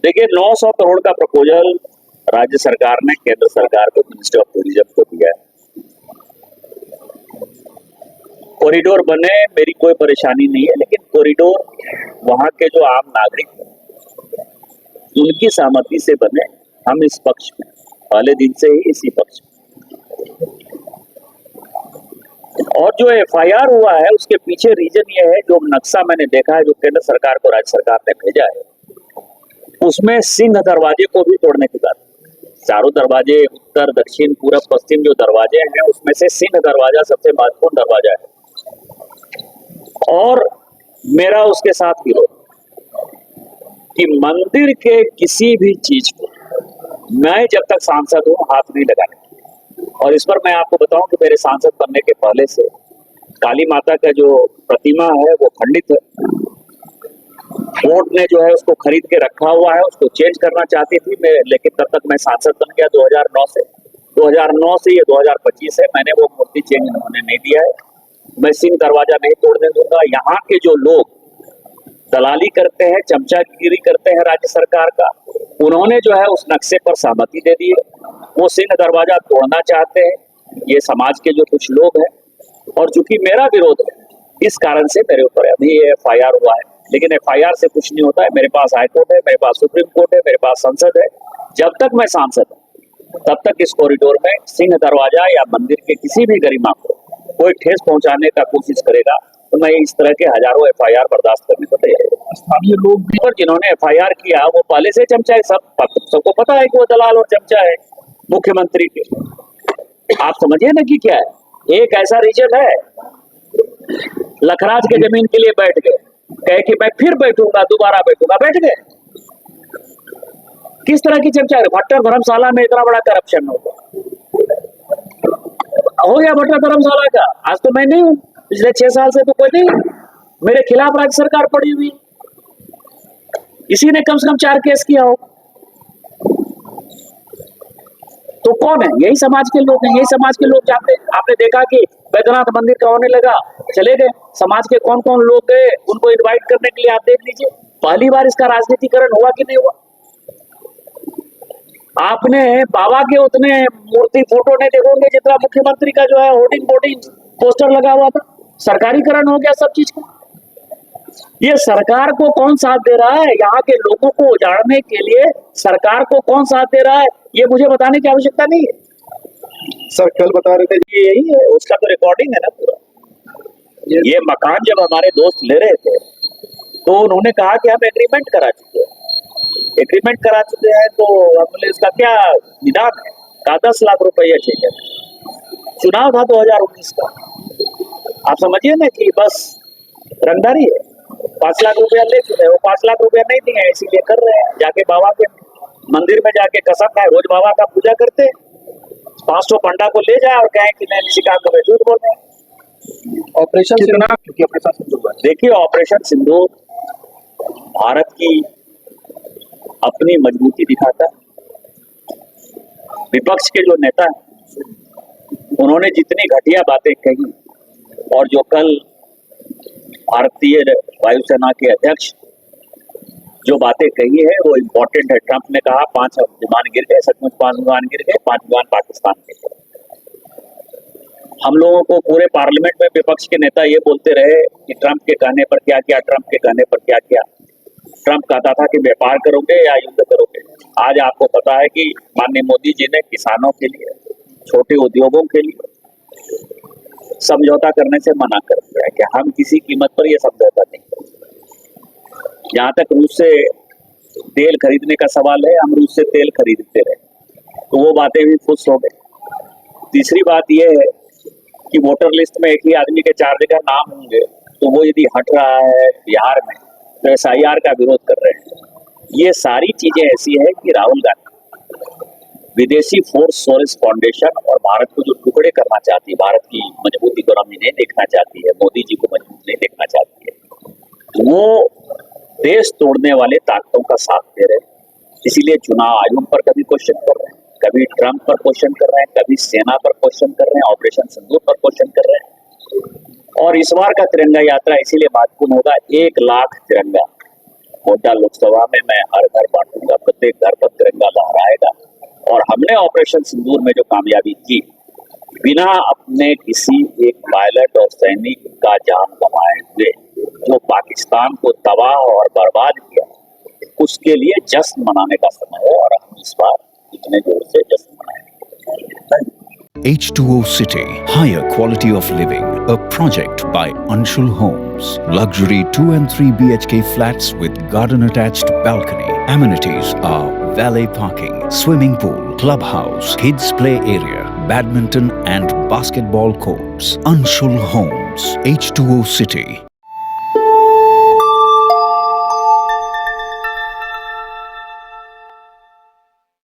देखिए 900 करोड़ का प्रपोजल राज्य सरकार ने केंद्र सरकार को मिनिस्ट्री ऑफ टूरिज्म को दिया है। कॉरिडोर बने, मेरी कोई परेशानी नहीं है, लेकिन कॉरिडोर वहां के जो आम नागरिक हैं उनकी सहमति से बने। हम इस पक्ष में पहले दिन से ही इसी पक्ष में। और जो एफआईआर हुआ है उसके पीछे रीजन ये है, जो नक्शा मैंने देखा है जो केंद्र सरकार को राज्य सरकार ने भेजा है, उसमें सिंह दरवाजे को भी तोड़ने की बात। चारों दरवाजे उत्तर दक्षिण पूरब पश्चिम जो दरवाजे हैं उसमें से सिंह दरवाजा सबसे महत्वपूर्ण दरवाजा है। और मेरा उसके साथ विरोध कि मंदिर के किसी भी चीज को मैं जब तक सांसद हूं हाथ नहीं लगाने। और इस पर मैं आपको बताऊं कि मेरे सांसद बनने के पहले से काली माता का जो प्रतिमा है वो खंडित है। बोर्ड ने जो है उसको खरीद के रखा हुआ है, उसको चेंज करना चाहती थी मैं, लेकिन तब तक मैं सांसद बन गया 2009 से। 2009 से ये 2025 है, मैंने वो मूर्ति चेंज उन्होंने नहीं दिया है। मैं सिंह दरवाजा नहीं तोड़ने दूंगा। यहाँ के जो लोग दलाली करते हैं, चमचागिरी करते हैं राज्य सरकार का, उन्होंने जो है उस नक्शे पर सहमति दे दी है। वो सिंह दरवाजा तोड़ना चाहते हैं ये समाज के जो कुछ लोग हैं। और चूंकि मेरा विरोध है इस कारण से मेरे ऊपर अभी ये एफआईआर हुआ है, लेकिन एफआईआर से कुछ नहीं होता है। मेरे पास हाईकोर्ट है, मेरे पास सुप्रीम कोर्ट है, मेरे पास संसद है। जब तक मैं सांसद हूं तब तक इस कॉरिडोर में सिंह दरवाजा या मंदिर के किसी भी गरिमा को कोई ठेस पहुंचाने का कोशिश करेगा तो मैं इस तरह के हजारों एफआईआर बर्दाश्त करने को तैयार हूं। स्थानीय लोग भी और जिन्होंने एफआईआर किया वो पहले से चमचा है, सबको पता है कि वो दलाल और चमचा है मुख्यमंत्री के। आप समझिए ना कि क्या है। एक ऐसा रीजन है लखराज के जमीन के लिए बैठ गए, कहे कि मैं फिर बैठूंगा, दोबारा बैठूंगा, बैठ गए। किस तरह की चमचा है। भट्टर धर्मशाला में इतना बड़ा करप्शन हो गया भट्टर धर्मशाला का। आज तो मैं नहीं हूं, पिछले 6 साल से तो कोई नहीं, मेरे खिलाफ राज्य सरकार पड़ी हुई, इसी ने कम से कम 4 केस किया हो। तो कौन है? यही समाज के लोग हैं, यही समाज के लोग जाते हैं। आपने देखा कि बैद्यनाथ मंदिर का होने लगा, चले गए। समाज के कौन कौन लोग गए उनको इनवाइट करने के लिए, आप देख लीजिए। पहली बार इसका राजनीतिकरण हुआ कि नहीं हुआ। आपने बाबा के उतने मूर्ति फोटो नहीं देखोगे जितना मुख्यमंत्री का जो है होर्डिंग बोर्डिंग पोस्टर लगा हुआ था। सरकारीकरण हो गया सब चीज का। ये सरकार को कौन साथ दे रहा है? यहाँ के लोगों को उजाड़ने के लिए सरकार को कौन साथ दे रहा है ये मुझे बताने की आवश्यकता नहीं है। सर कल बता रहे थे ये यही है, उसका तो रिकॉर्डिंग है ना पूरा। ये मकान जब हमारे दोस्त ले रहे थे तो उन्होंने कहा कि हम एग्रीमेंट करा चुके हैं, तो हम बोले इसका क्या निदान है? कहा 10 लाख रुपये चाहिए। चुनाव था 2019 का। आप समझिए ना कि बस रंगदारी है। 5 लाख रुपया ले चुके, वो 5 लाख रुपया नहीं दिए इसीलिए कर रहे हैं। जाके बाबा के मंदिर में जाके कसम खाए, रोज बाबा का पूजा करते हैं। 500 पंडा को ले जाए और कहें कि नहीं शिकार को झूठ बोल रहे हैं। ऑपरेशन सिंदूर, क्योंकि ऑपरेशन सिंदूर, देखिए ऑपरेशन सिंदूर भारत की अपनी मजबूती दिखाता है। विपक्ष के जो नेता हैं उन्होंने जितनी घटिया बातें कही और जो कल भारतीय वायुसेना के अध्यक्ष जो बातें कही है वो इम्पोर्टेंट है। ट्रंप ने कहा 5 विमान गिर गए, सचमुच 5 विमान गिर गए, 5 विमान पाकिस्तान के। हम लोगों को पूरे पार्लियामेंट में विपक्ष के नेता ये बोलते रहे कि ट्रंप के कहने पर क्या किया, ट्रंप के कहने पर क्या किया। ट्रंप कहता था कि व्यापार करोगे या युद्ध करोगे। आज आपको पता है कि माननीय मोदी जी ने किसानों के लिए, छोटे उद्योगों के लिए समझौता करने से मना कर दिया है कि हम किसी कीमत पर यह समझौता नहीं करेंगे। जहां तक रूस से तेल खरीदने का सवाल है, हम रूस से तेल खरीदते रहे, तो वो बातें भी खुश हो गए। तीसरी बात यह है कि वोटर लिस्ट में एक ही आदमी के 4 जगह नाम होंगे, तो वो यदि हट रहा है बिहार में तो SIR का विरोध कर रहे हैं। ये सारी चीजें ऐसी है कि राहुल गांधी विदेशी फोर्स सोर्स फाउंडेशन और भारत को जो टुकड़े करना चाहती है, भारत की मजबूत इकोनॉमी नहीं देखना चाहती है, मोदी जी को मजबूत नहीं देखना चाहती है, वो देश तोड़ने वाले ताकतों का साथ दे रहे हैं। इसीलिए चुनाव आयोग पर कभी क्वेश्चन कर रहे हैं, कभी ट्रंप पर क्वेश्चन कर रहे हैं, कभी सेना पर क्वेश्चन कर रहे हैं, ऑपरेशन सिंदूर पर क्वेश्चन कर रहे हैं। और इस बार का तिरंगा यात्रा इसीलिए महत्वपूर्ण होगा। 1 लाख तिरंगा गोड्डा लोकसभा में मैं हर घर बांटूंगा। प्रत्येक घर पर तिरंगा लहराएगा। और हमने ऑपरेशन सिंदूर में जो कामयाबी की, बिना अपने किसी एक पायलट और सैनिक का जान गंवाए हुए जो पाकिस्तान को तबाह और बर्बाद किया, उसके लिए जश्न मनाने का समय है और हम इस बार इतने जोर से जश्न मनाएंगे। H2O City, higher quality of living, a project by Anshul Homes. Luxury 2 and 3 BHK flats with garden attached balcony. Amenities are valet parking, swimming pool, clubhouse, kids play area, badminton and basketball courts. Anshul Homes, H2O City.